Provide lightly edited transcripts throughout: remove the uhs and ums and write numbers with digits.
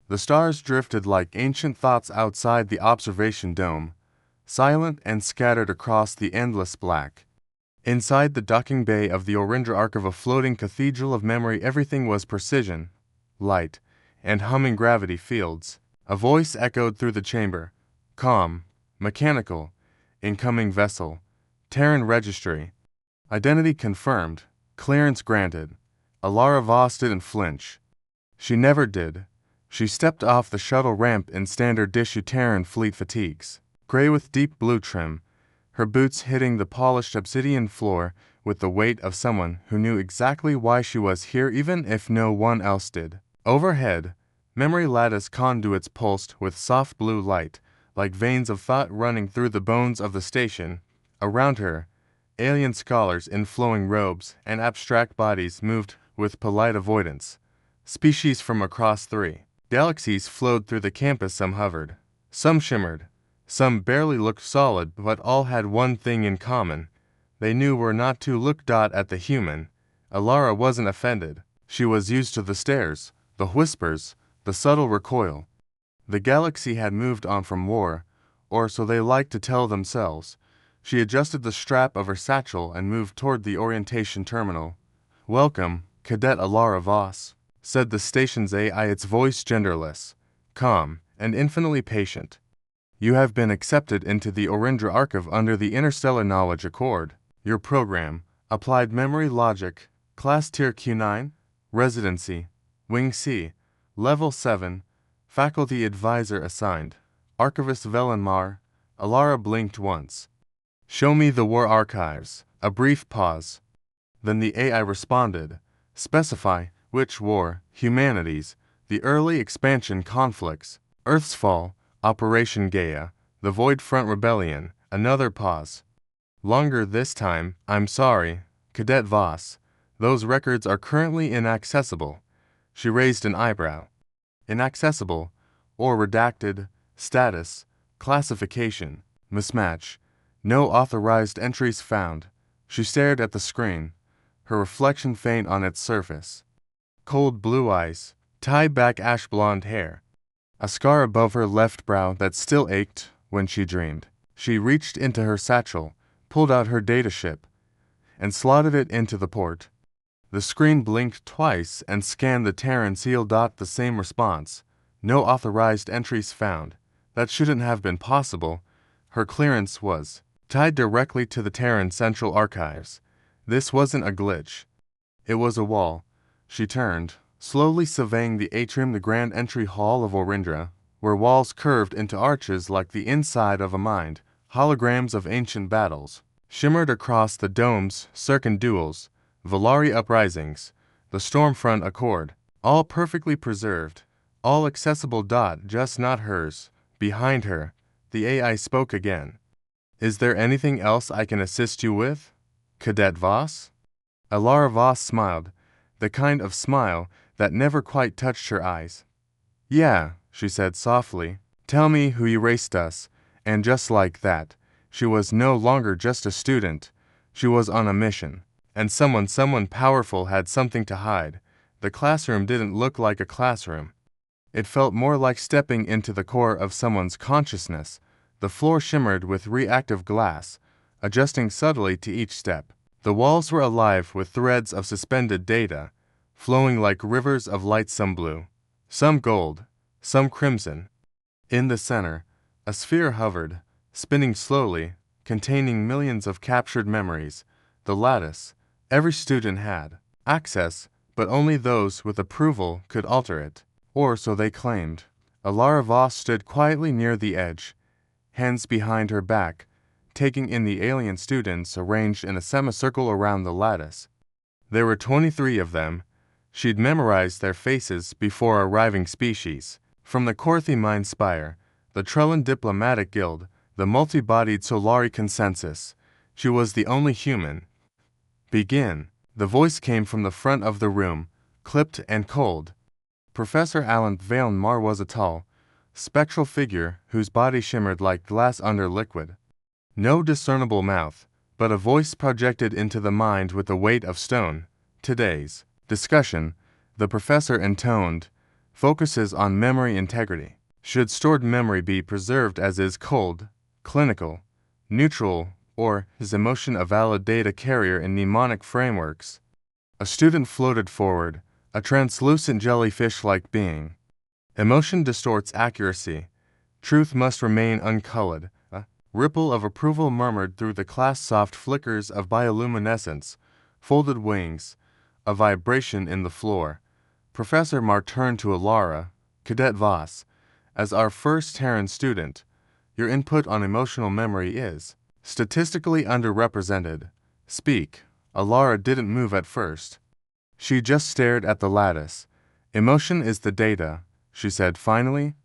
The stars drifted like ancient thoughts outside the observation dome, silent and scattered across the endless black. Inside the docking bay of the Orindra Ark of a floating cathedral of memory, everything was precision, light, and humming gravity fields. A voice echoed through the chamber, calm, mechanical, incoming vessel, Terran registry, identity confirmed, clearance granted. Elara Voss didn't flinch. She never did. She stepped off the shuttle ramp in standard issue Terran fleet fatigues, gray with deep blue trim, her boots hitting the polished obsidian floor with the weight of someone who knew exactly why she was here even if no one else did. Overhead, memory lattice conduits pulsed with soft blue light, like veins of thought running through the bones of the station. Around her, alien scholars in flowing robes and abstract bodies moved with polite avoidance. Species from across 3 galaxies flowed through the campus. Some hovered, some shimmered, some barely looked solid, but all had one thing in common. They knew where not to look. At the human, Elara wasn't offended. She was used to the stares, the whispers, the subtle recoil. The galaxy had moved on from war, or so they liked to tell themselves. She adjusted the strap of her satchel and moved toward the orientation terminal. "Welcome, Cadet Elara Voss," said the station's AI, its voice genderless, calm, and infinitely patient. "You have been accepted into the Orindra Archive under the Interstellar Knowledge Accord. Your program, Applied Memory Logic, Class Tier Q9, Residency, Wing C, Level 7, Faculty Advisor assigned, Archivist Velenmar." Elara blinked once. "Show me the war archives." A brief pause. Then the AI responded, "Specify which war, humanities, the early expansion conflicts, Earth's fall, Operation Gaia, the Void Front Rebellion." Another pause. Longer this time. "I'm sorry, Cadet Voss, those records are currently inaccessible." She raised an eyebrow. Inaccessible, or redacted, status, classification, mismatch, no authorized entries found. She stared at the screen, her reflection faint on its surface. Cold blue eyes, tied back ash blonde hair, a scar above her left brow that still ached when she dreamed. She reached into her satchel, pulled out her dataship, and slotted it into the port. The screen blinked twice and scanned the Terran seal. The same response. No authorized entries found. That shouldn't have been possible. Her clearance was tied directly to the Terran Central Archives. This wasn't a glitch. It was a wall. She turned, slowly surveying the atrium, the grand entry hall of Orindra, where walls curved into arches like the inside of a mind. Holograms of ancient battles shimmered across the domes, Circan duels, Valari uprisings, the Stormfront Accord, all perfectly preserved, all accessible. Just not hers. Behind her, the AI spoke again. "Is there anything else I can assist you with, Cadet Voss?" Elara Voss smiled, the kind of smile that never quite touched her eyes. "Yeah," she said softly. "Tell me who erased us." And just like that, she was no longer just a student. She was on a mission. And someone powerful had something to hide. The classroom didn't look like a classroom. It felt more like stepping into the core of someone's consciousness. The floor shimmered with reactive glass, adjusting subtly to each step. The walls were alive with threads of suspended data, flowing like rivers of light, some blue, some gold, some crimson. In the center, a sphere hovered, spinning slowly, containing millions of captured memories. The lattice. Every student had access, but only those with approval could alter it. Or so they claimed. Elara Voss stood quietly near the edge, hands behind her back, taking in the alien students arranged in a semicircle around the lattice. There were 23 of them. She'd memorized their faces before arriving species. From the Korthi Mine Spire, the Trellan Diplomatic Guild, the multi-bodied Solari Consensus. She was the only human. "Begin." The voice came from the front of the room, clipped and cold. Professor Alan Velenmar was a tall, spectral figure whose body shimmered like glass under liquid. No discernible mouth, but a voice projected into the mind with the weight of stone. "Today's discussion," the professor intoned, focuses on memory integrity. Should stored memory be preserved as is cold, clinical, neutral, or is emotion a valid data carrier in mnemonic frameworks? A student floated forward, a translucent jellyfish-like being. Emotion distorts accuracy. Truth must remain uncolored. A ripple of approval murmured through the class, soft flickers of bioluminescence, folded wings, a vibration in the floor. Professor Marr turned to Elara, Cadet Voss. As our first Terran student, your input on emotional memory is statistically underrepresented. Speak. Elara didn't move at first. She just stared at the lattice. Emotion is the data, she said finally.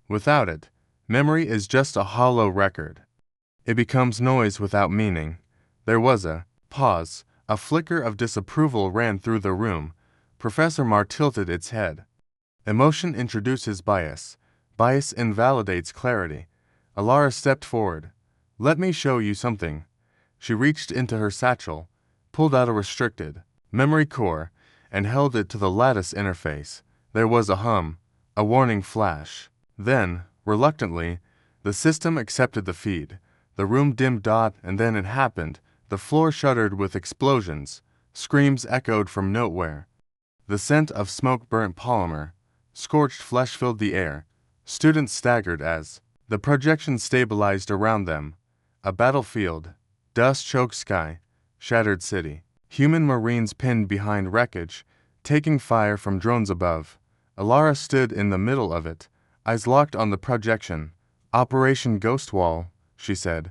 Without it, memory is just a hollow record. It becomes noise without meaning. There was a pause. A flicker of disapproval ran through the room. Professor Marr tilted its head. Emotion introduces bias. Bias invalidates clarity. Elara stepped forward. Let me show you something. She reached into her satchel, pulled out a restricted memory core, and held it to the lattice interface. There was a hum, a warning flash. Then, reluctantly, the system accepted the feed. The room dimmed, and then it happened. The floor shuddered with explosions. Screams echoed from nowhere. The scent of smoke-burnt polymer, scorched flesh filled the air. Students staggered as the projection stabilized around them. A battlefield, dust-choked sky, shattered city. Human Marines pinned behind wreckage, taking fire from drones above. Elara stood in the middle of it, eyes locked on the projection. Operation Ghost Wall, she said.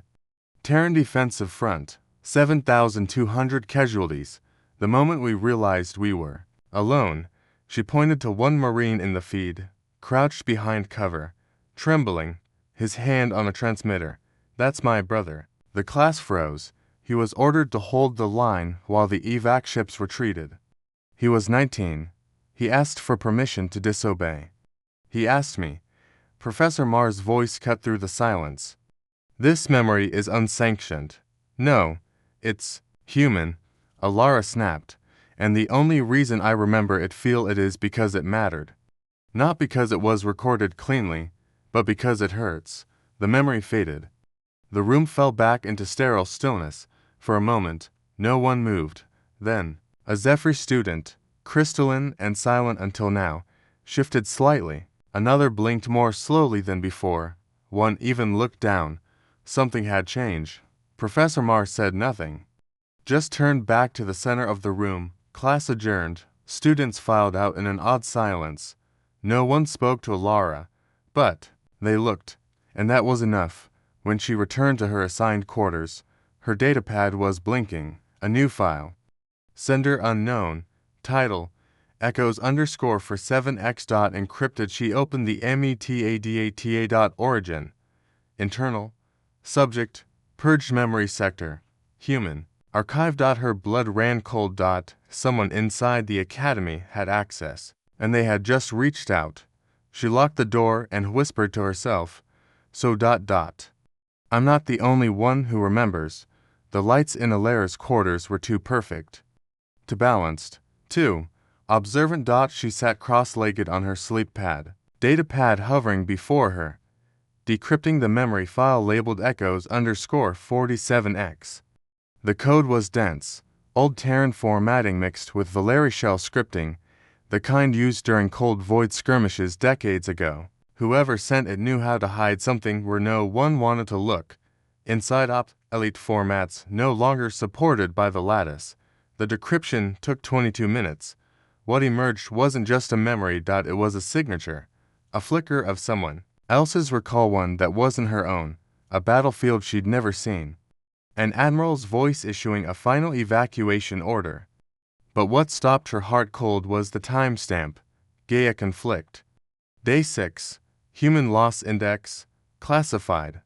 Terran defensive front, 7,200 casualties. The moment we realized we were alone, she pointed to one Marine in the feed, crouched behind cover, trembling, his hand on a transmitter. That's my brother. The class froze. He was ordered to hold the line while the evac ships retreated. He was 19. He asked for permission to disobey. He asked me. Professor Marr's voice cut through the silence. This memory is unsanctioned. No, it's human. Elara snapped. And the only reason I remember it is because it mattered. Not because it was recorded cleanly, but because it hurts. The memory faded. The room fell back into sterile stillness. For a moment, no one moved. Then, a Zephyr student, crystalline and silent until now, shifted slightly. Another blinked more slowly than before. One even looked down. Something had changed. Professor Marr said nothing. Just turned back to the center of the room. Class adjourned. Students filed out in an odd silence. No one spoke to Elara, but they looked, and that was enough. When she returned to her assigned quarters, her datapad was blinking. A new file. Sender unknown. Title, echoes _ for 7x. Encrypted. She opened the metadata.origin. Internal. Subject, purged memory sector. Human. Archive. Her blood ran cold. Someone inside the academy had access, and they had just reached out. She locked the door and whispered to herself, So. I'm not the only one who remembers. The lights in Elara's quarters were too perfect. Too balanced. Too observant. She sat cross-legged on her sleep pad, datapad hovering before her, decrypting the memory file labeled echoes _ 47x. The code was dense, old Terran formatting mixed with Valeri shell scripting, the kind used during Cold Void skirmishes decades ago. Whoever sent it knew how to hide something where no one wanted to look. Inside elite formats no longer supported by the lattice. The decryption took 22 minutes. What emerged wasn't just a memory. It was a signature, a flicker of someone else's recall, one that wasn't her own, a battlefield she'd never seen. An admiral's voice issuing a final evacuation order. But what stopped her heart cold was the timestamp. Gaia conflict. Day 6. Human loss index. Classified.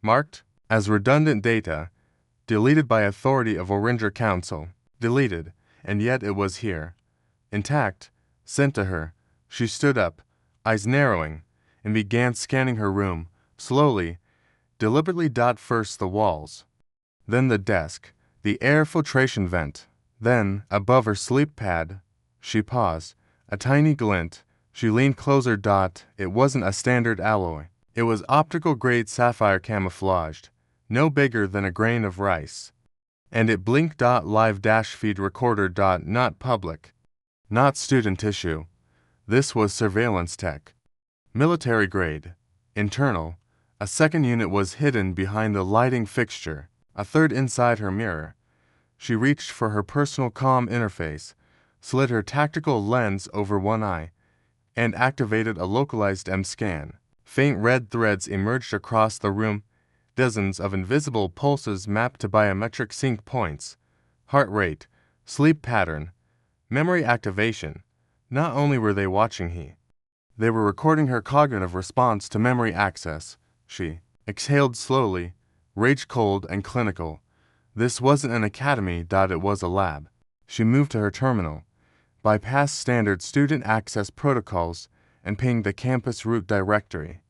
Marked as redundant data. Deleted by authority of Oringer Council. Deleted, and yet it was here. Intact. Sent to her. She stood up, eyes narrowing, and began scanning her room, slowly, deliberately. First the walls. Then the desk, the air filtration vent. Then, above her sleep pad, she paused, a tiny glint. She leaned closer. It wasn't a standard alloy. It was optical-grade sapphire camouflaged, no bigger than a grain of rice. And it blinked. Live-feed recorder. Not public. Not student issue. This was surveillance tech. Military grade. Internal. A second unit was hidden behind the lighting fixture, a third inside her mirror. She reached for her personal comm interface, slid her tactical lens over one eye, and activated a localized M-scan. Faint red threads emerged across the room, dozens of invisible pulses mapped to biometric sync points, heart rate, sleep pattern, memory activation. Not only were they watching they were recording her cognitive response to memory access. She exhaled slowly, rage-cold and clinical. This wasn't an academy. It was a lab. She moved to her terminal, bypassed standard student access protocols, and pinged the campus root directory.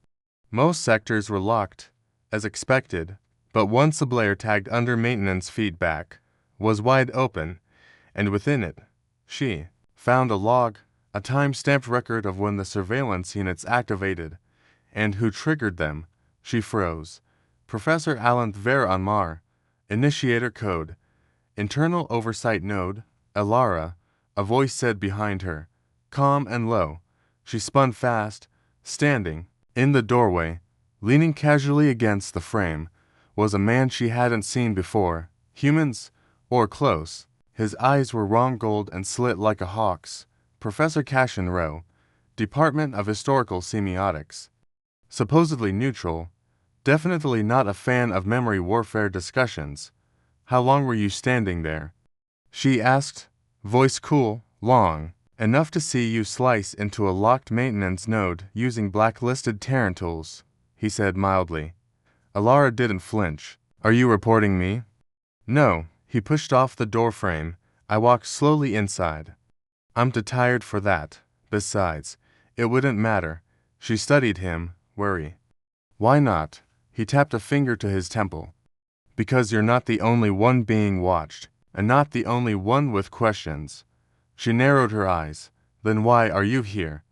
Most sectors were locked, as expected, but one sublayer tagged under maintenance feedback was wide open, and within it, she found a log, a time-stamped record of when the surveillance units activated, and who triggered them. She froze. Professor Alan Ver, initiator code, internal oversight node, Elara, a voice said behind her, calm and low. She spun fast, standing. In the doorway, leaning casually against the frame, was a man she hadn't seen before, humans, or close. His eyes were wrong gold and slit like a hawk's. Professor Cashin Rowe, Department of Historical Semiotics. Supposedly neutral, definitely not a fan of memory warfare discussions. How long were you standing there? She asked, voice cool, long, enough to see you slice into a locked maintenance node using blacklisted Tarantuls, he said mildly. Elara didn't flinch. Are you reporting me? No, he pushed off the doorframe. I walked slowly inside. I'm too tired for that. Besides, it wouldn't matter. She studied him, wary. Why not? He tapped a finger to his temple. Because you're not the only one being watched, and not the only one with questions. She narrowed her eyes. Then why are you here?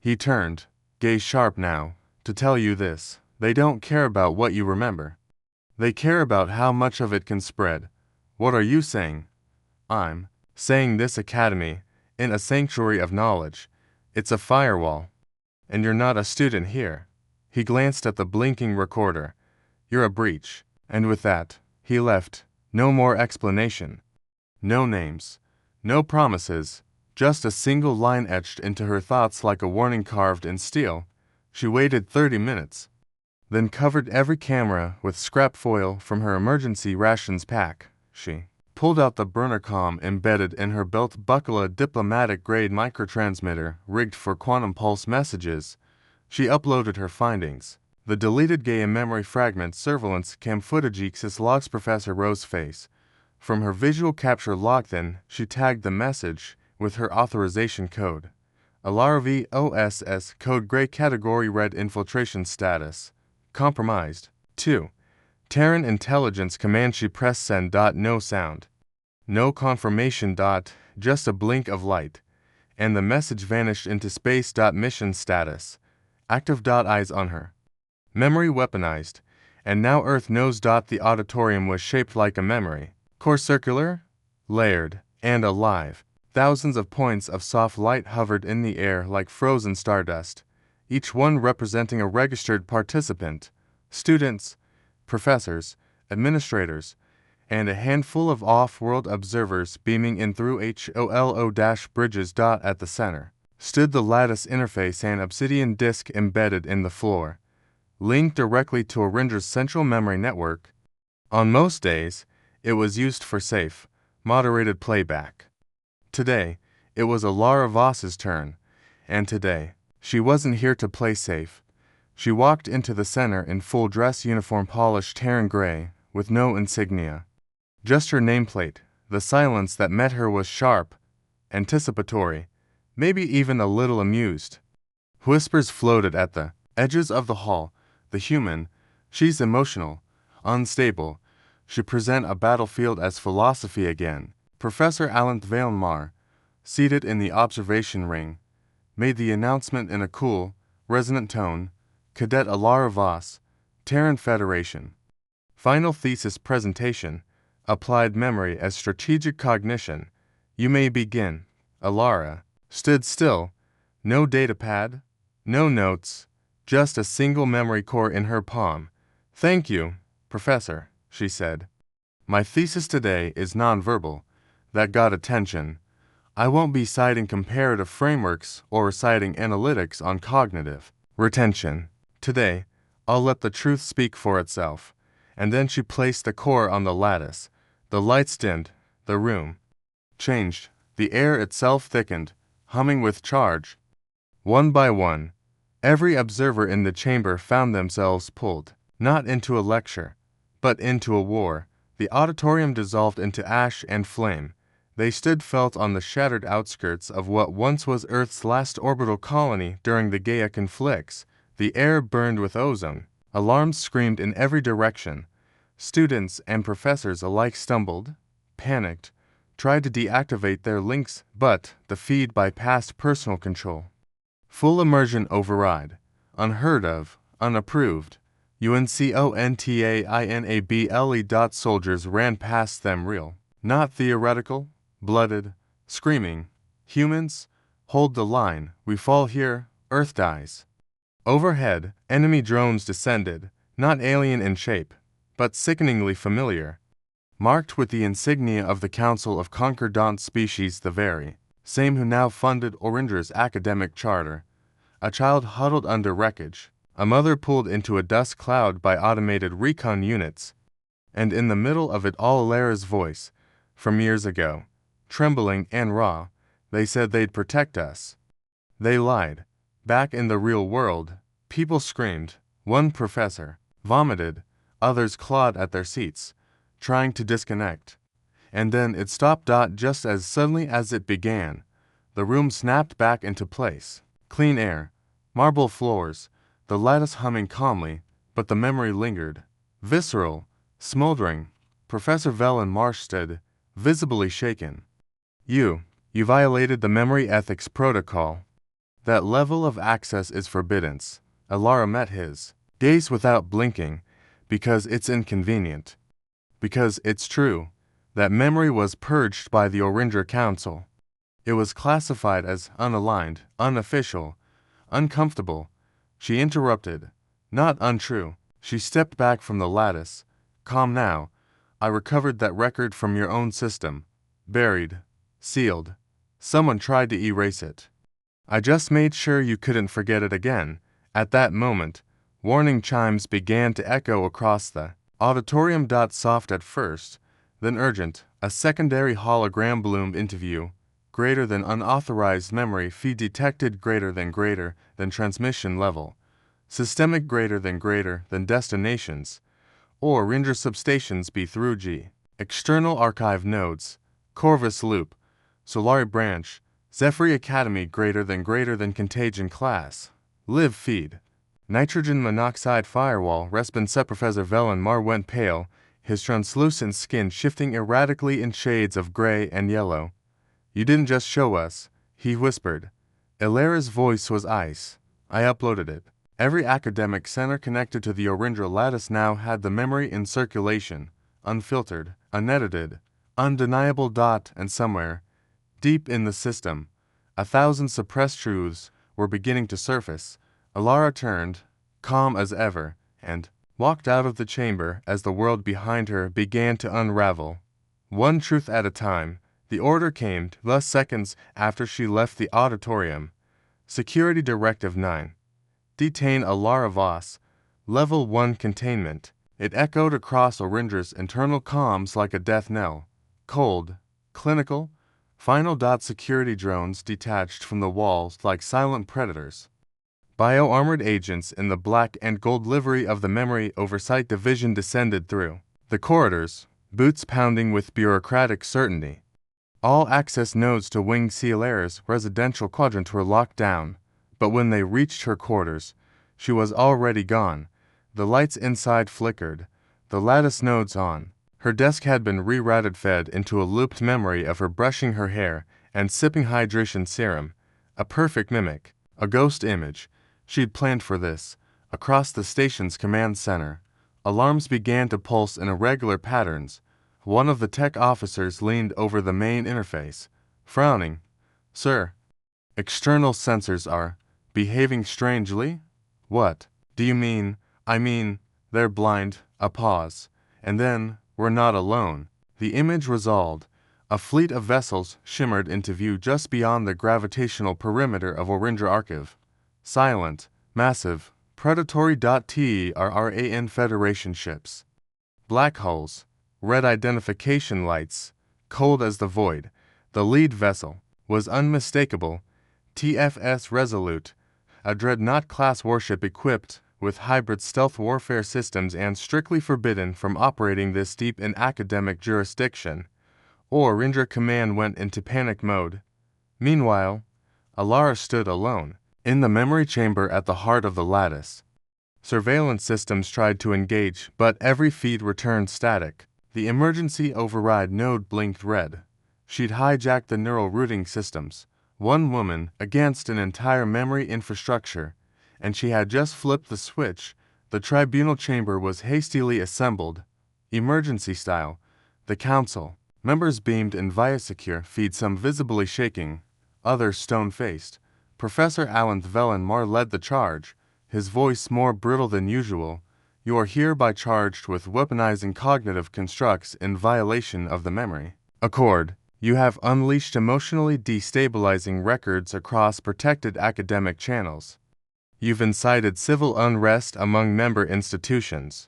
He turned, gaze sharp now, to tell you this. They don't care about what you remember. They care about how much of it can spread. What are you saying? I'm saying this academy, in a sanctuary of knowledge, it's a firewall. And you're not a student here. He glanced at the blinking recorder. You're a breach. And with that, he left. No more explanation. No names. No promises. Just a single line etched into her thoughts like a warning carved in steel. She waited 30 minutes. Then covered every camera with scrap foil from her emergency rations pack. She pulled out the burner comm embedded in her belt buckle, a diplomatic-grade microtransmitter rigged for quantum pulse messages. She uploaded her findings. The deleted GAIA memory fragment surveillance cam footage access logs Professor Rowe's face. From her visual capture log then, she tagged the message with her authorization code. Elara Voss code gray category red infiltration status. Compromised. 2. Terran Intelligence Command. She pressed send. No sound. No confirmation. Just a blink of light. And the message vanished into space. Mission status. Active. Eyes on her. Memory weaponized. And now Earth knows. The auditorium was shaped like a memory. Core circular, layered, and alive. Thousands of points of soft light hovered in the air like frozen stardust, each one representing a registered participant. Students, professors, administrators, and a handful of off-world observers beaming in through HOLO-bridges. At the center stood the lattice interface, an obsidian disk embedded in the floor, linked directly to Oringer's central memory network. On most days, it was used for safe, moderated playback. Today, it was Elara Voss's turn, and today, she wasn't here to play safe. She walked into the center in full dress uniform, polished Terran gray, with no insignia. Just her nameplate. The silence that met her was sharp, anticipatory, maybe even a little amused. Whispers floated at the edges of the hall. The human, she's emotional, unstable, should present a battlefield as philosophy again. Professor Alan Vailmar, seated in the observation ring, made the announcement in a cool, resonant tone. Cadet Elara Voss, Terran Federation. Final thesis presentation. Applied memory as strategic cognition. You may begin. Elara stood still. No datapad, no notes, just a single memory core in her palm. Thank you, Professor, she said. My thesis today is nonverbal. That got attention. I won't be citing comparative frameworks or reciting analytics on cognitive retention. Today, I'll let the truth speak for itself. And then she placed the core on the lattice. The lights dimmed, the room changed, the air itself thickened, humming with charge. One by one, every observer in the chamber found themselves pulled, not into a lecture, but into a war. The auditorium dissolved into ash and flame. They stood felt on the shattered outskirts of what once was Earth's last orbital colony during the Gaia conflicts. The air burned with ozone. Alarms screamed in every direction. Students and professors alike stumbled, panicked, tried to deactivate their links, but the feed bypassed personal control. Full immersion override. Unheard of, unapproved. UNCONTAINABLE. Soldiers ran past them, real, not theoretical, blooded, screaming. Humans, hold the line, we fall here, Earth dies. Overhead, enemy drones descended, not alien in shape, but sickeningly familiar. Marked with the insignia of the Council of Concordant Species, the very same who now funded Oranger's academic charter. A child huddled under wreckage, a mother pulled into a dust cloud by automated recon units, and in the middle of it all Elara's voice, from years ago, trembling and raw. They said they'd protect us. They lied. Back in the real world, people screamed, one professor vomited, others clawed at their seats, trying to disconnect. And then it stopped. Just as suddenly as it began, the room snapped back into place. Clean air, marble floors, the lattice humming calmly, but the memory lingered. Visceral, smoldering. Professor Velen Marsh stood, visibly shaken. You violated the memory ethics protocol. That level of access is forbidden. Elara met his gaze without blinking, because it's inconvenient. Because it's true. That memory was purged by the Oringer Council. It was classified as unaligned, unofficial, uncomfortable. She interrupted. Not untrue. She stepped back from the lattice. Calm now. I recovered that record from your own system. Buried. Sealed. Someone tried to erase it. I just made sure you couldn't forget it again. At that moment, warning chimes began to echo across the auditorium. Soft at first, then urgent. A secondary hologram bloomed into view. Greater than unauthorized memory feed detected. Greater than transmission level. Systemic. Greater than destinations. Or Ranger substations B through G. External archive nodes. Corvus Loop. Solari Branch. Zephyr Academy. Greater than contagion class. Live feed. Nitrogen monoxide firewall. Responsep. Professor Velen Mar went pale, his translucent skin shifting erratically in shades of gray and yellow. You didn't just show us, he whispered. Elara's voice was ice. I uploaded it. Every academic center connected to the Oringer lattice now had the memory in circulation, unfiltered, unedited, undeniable. And somewhere, deep in the system, 1,000 suppressed truths were beginning to surface. Elara turned, calm as ever, and walked out of the chamber as the world behind her began to unravel. One truth at a time. The order came, thus seconds after she left the auditorium. Security Directive 9. Detain Elara Voss. Level 1 containment. It echoed across Oringer's internal comms like a death knell. Cold, clinical, final. Security drones detached from the walls like silent predators. Bio-armored agents in the black and gold livery of the Memory Oversight Division descended through the corridors, boots pounding with bureaucratic certainty. All access nodes to Wing C. Elara's residential quadrant were locked down, but when they reached her quarters, she was already gone. The lights inside flickered, the lattice nodes on. Her desk had been rerouted, fed into a looped memory of her brushing her hair and sipping hydration serum. A perfect mimic, a ghost image. She'd planned for this. Across the station's command center, alarms began to pulse in irregular patterns. One of the tech officers leaned over the main interface, frowning. "Sir, external sensors are behaving strangely?" "What do you mean?" "I mean, they're blind." A pause. And then, "We're not alone." The image resolved. A fleet of vessels shimmered into view just beyond the gravitational perimeter of Oringer Archive. Silent, massive, predatory. TERRAN Federation ships. Black hulls, red identification lights, cold as the void. The lead vessel was unmistakable. TFS Resolute, a dreadnought-class warship equipped with hybrid stealth warfare systems and strictly forbidden from operating this deep in academic jurisdiction. Oringer Command went into panic mode. Meanwhile, Elara stood alone, in the memory chamber at the heart of the lattice. Surveillance systems tried to engage, but every feed returned static. The emergency override node blinked red. She'd hijacked the neural routing systems. One woman against an entire memory infrastructure, and she had just flipped the switch. The tribunal chamber was hastily assembled, emergency style. The council members beamed in via secure feed, some visibly shaking, others stone-faced. Professor Alan Vellenmar led the charge, his voice more brittle than usual. "You are hereby charged with weaponizing cognitive constructs in violation of the memory accord. You have unleashed emotionally destabilizing records across protected academic channels. You've incited civil unrest among member institutions.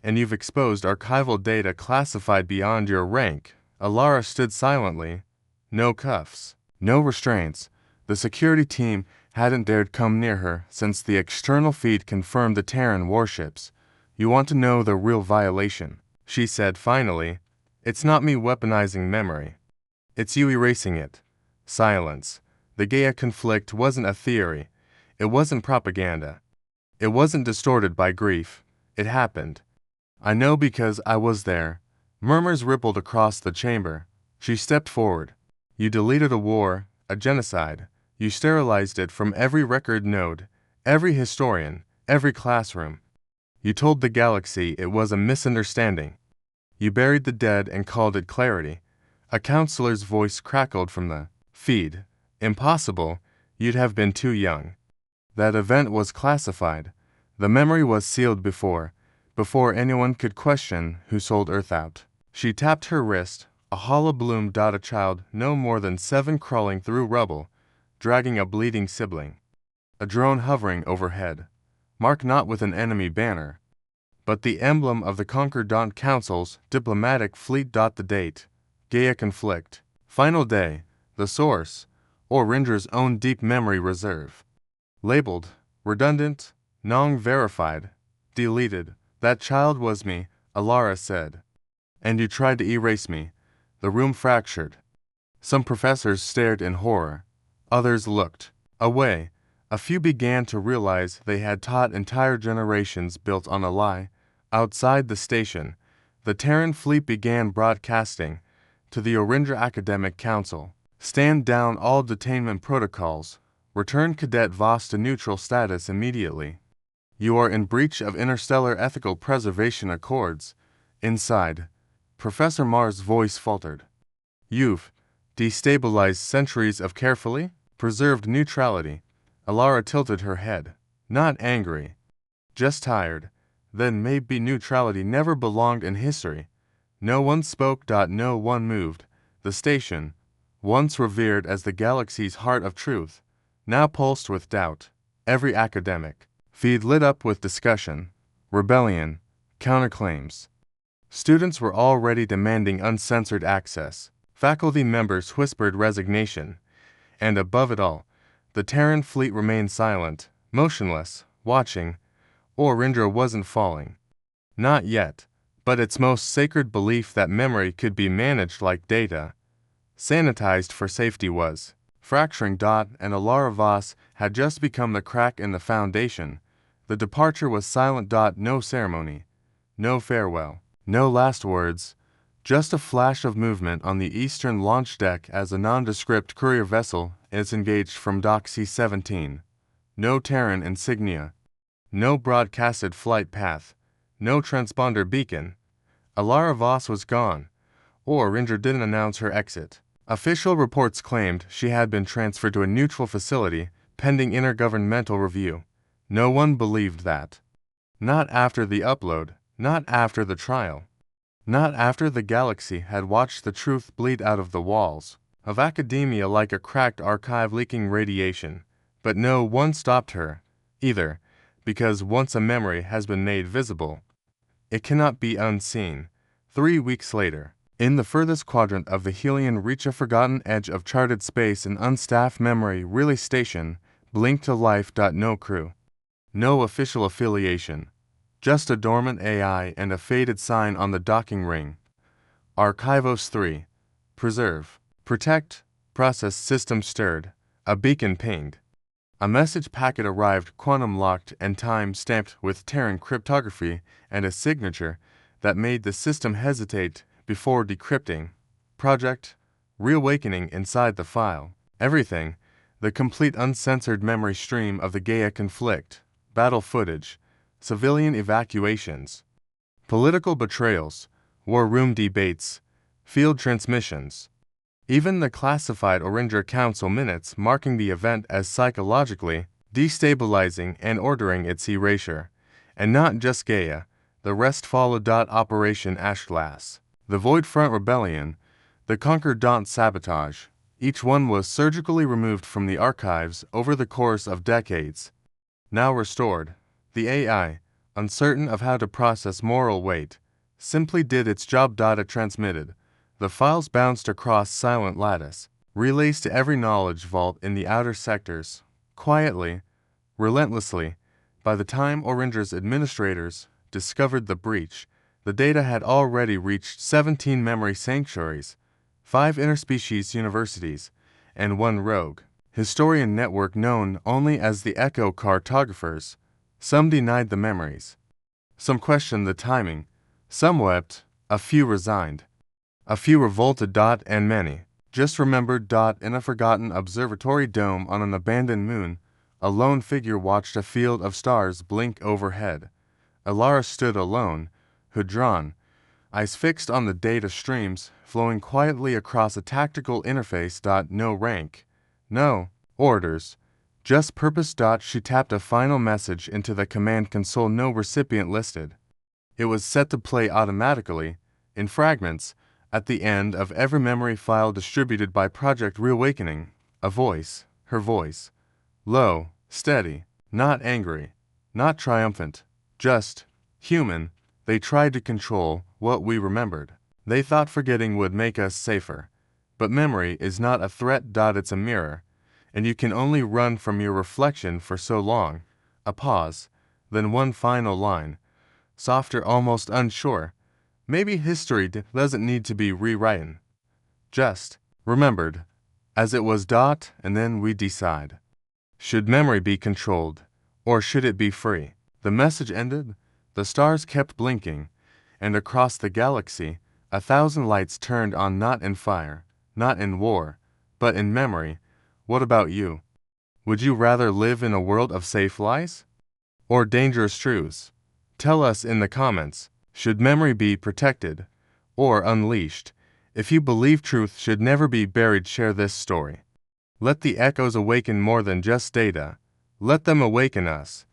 And you've exposed archival data classified beyond your rank." Elara stood silently. No cuffs, no restraints. The security team hadn't dared come near her since the external feed confirmed the Terran warships. "You want to know the real violation," she said finally. "It's not me weaponizing memory. It's you erasing it." Silence. The Gaia conflict wasn't a theory. It wasn't propaganda. It wasn't distorted by grief. It happened. "I know because I was there." Murmurs rippled across the chamber. She stepped forward. "You deleted a war, a genocide. You sterilized it from every record node, every historian, every classroom. You told the galaxy it was a misunderstanding. You buried the dead and called it clarity." A counselor's voice crackled from the feed. "Impossible. You'd have been too young. That event was classified. The memory was sealed before anyone could question who sold Earth out." She tapped her wrist, a hollow bloom. A child no more than 7 crawling through rubble, dragging a bleeding sibling. A drone hovering overhead, marked not with an enemy banner, but the emblem of the conquered. Council's diplomatic fleet. The date, Gaia conflict, final day, the source, Oringer's own deep memory reserve. Labeled, redundant, non-verified, deleted. "That child was me," Elara said. "And you tried to erase me." The room fractured. Some professors stared in horror. Others looked away. A few began to realize they had taught entire generations built on a lie. Outside the station, the Terran fleet began broadcasting to the Oringer Academic Council. "Stand down all detainment protocols. Return Cadet Voss to neutral status immediately. You are in breach of interstellar ethical preservation accords." Inside, Professor Mar's voice faltered. "You've destabilized centuries of carefully preserved neutrality." Elara tilted her head. Not angry, just tired. Then maybe neutrality never belonged in history. No one spoke. No one moved. The station, once revered as the galaxy's heart of truth, now pulsed with doubt. Every academic feed lit up with discussion, rebellion, counterclaims. Students were already demanding uncensored access. Faculty members whispered resignation. And above it all, the Terran fleet remained silent, motionless, watching. Oringer wasn't falling. Not yet. But its most sacred belief that memory could be managed like data, sanitized for safety, was fracturing. And Elara Voss had just become the crack in the foundation. The departure was silent. No ceremony, no farewell, no last words, just a flash of movement on the eastern launch deck as a nondescript courier vessel is engaged from Dock C-17. No Terran insignia. No broadcasted flight path. No transponder beacon. Elara Voss was gone, or Ranger didn't announce her exit. Official reports claimed she had been transferred to a neutral facility pending intergovernmental review. No one believed that. Not after the upload, not after the trial. Not after the galaxy had watched the truth bleed out of the walls of academia like a cracked archive leaking radiation. But no one stopped her, either, because once a memory has been made visible, it cannot be unseen. 3 weeks later, in the furthest quadrant of the Helion reach, a forgotten edge of charted space, an unstaffed memory relay station blinked to life. No crew. No official affiliation. Just a dormant AI and a faded sign on the docking ring. Archivos 3. Preserve. Protect. Process system stirred. A beacon pinged. A message packet arrived, quantum-locked and time-stamped with Terran cryptography and a signature that made the system hesitate before decrypting. Project Reawakening inside the file. Everything, the complete uncensored memory stream of the Gaia conflict, battle footage, civilian evacuations, political betrayals, war room debates, field transmissions. Even the classified Oringer Council minutes marking the event as psychologically destabilizing and ordering its erasure. And not just Gaia, the rest followed. Operation Ashglass, the Void Front Rebellion, the Conquer. Sabotage. Each one was surgically removed from the archives over the course of decades. Now restored, the AI, uncertain of how to process moral weight, simply did its job. It transmitted. The files bounced across silent lattice, relays to every knowledge vault in the outer sectors, quietly, relentlessly. By the time Oringer's administrators discovered the breach, the data had already reached 17 memory sanctuaries, 5 interspecies universities, and 1 rogue historian network known only as the Echo Cartographers. Some denied the memories. Some questioned the timing. Some wept. A few resigned. A few revolted. And many just remembered. In a forgotten observatory dome on an abandoned moon, a lone figure watched a field of stars blink overhead. Elara stood alone, hood drawn, eyes fixed on the data streams flowing quietly across a tactical interface. No rank, no orders, just purpose. She tapped a final message into the command console. No recipient listed. It was set to play automatically, in fragments, at the end of every memory file distributed by Project Reawakening. A voice, her voice, low, steady, not angry, not triumphant, just human. They tried to control what we remembered. They thought forgetting would make us safer. But memory is not a threat. It's a mirror, and you can only run from your reflection for so long. A pause, then one final line, softer, almost unsure. Maybe history doesn't need to be rewritten. Just remembered, as it was. And then we decide. Should memory be controlled, or should it be free? The message ended. The stars kept blinking, and across the galaxy, 1,000 lights turned on. Not in fire, not in war, but in memory. What about you? Would you rather live in a world of safe lies or dangerous truths? Tell us in the comments. Should memory be protected or unleashed? If you believe truth should never be buried, share this story. Let the echoes awaken more than just data. Let them awaken us.